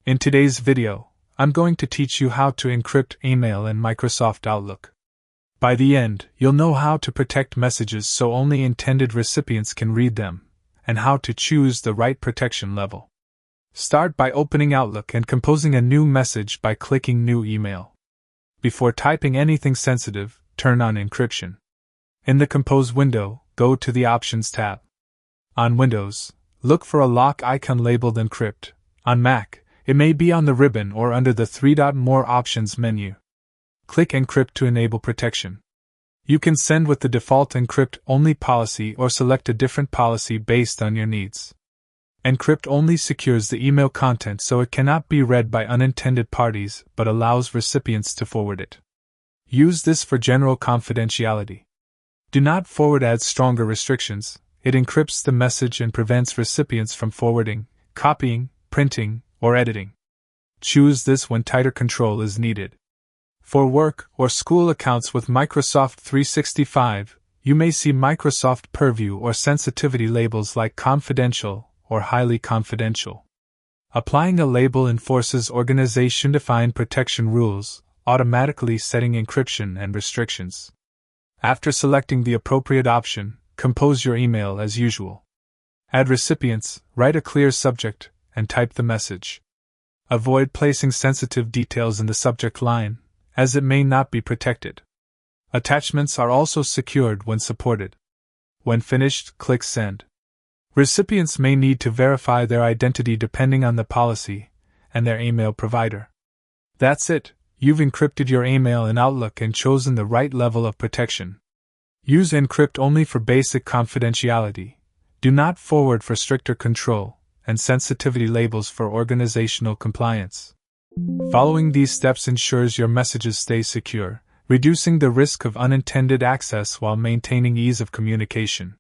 In today's video, I'm going to teach you how to encrypt email in Microsoft Outlook. By the end, you'll know how to protect messages so only intended recipients can read them, and how to choose the right protection level. Start by opening Outlook and composing a new message by clicking New Email. Before typing anything sensitive, turn on encryption. In the Compose window, go to the Options tab. On Windows, look for a lock icon labeled Encrypt. On Mac, it may be on the ribbon or under the 3-dot More Options menu. Click Encrypt to enable protection. You can send with the default Encrypt Only policy or select a different policy based on your needs. Encrypt only secures the email content so it cannot be read by unintended parties but allows recipients to forward it. Use this for general confidentiality. Do not forward adds stronger restrictions. It encrypts the message and prevents recipients from forwarding, copying, printing, or editing. Choose this when tighter control is needed. For work or school accounts with Microsoft 365, you may see Microsoft Purview or sensitivity labels like confidential or highly confidential. Applying a label enforces organization-defined protection rules, automatically setting encryption and restrictions. After selecting the appropriate option, compose your email as usual. Add recipients, write a clear subject, and type the message. Avoid placing sensitive details in the subject line, as it may not be protected. Attachments are also secured when supported. When finished, click Send. Recipients may need to verify their identity depending on the policy and their email provider. That's it, you've encrypted your email in Outlook and chosen the right level of protection. Use Encrypt only for basic confidentiality. Do not forward for stricter control, and sensitivity labels for organizational compliance. Following these steps ensures your messages stay secure, reducing the risk of unintended access while maintaining ease of communication.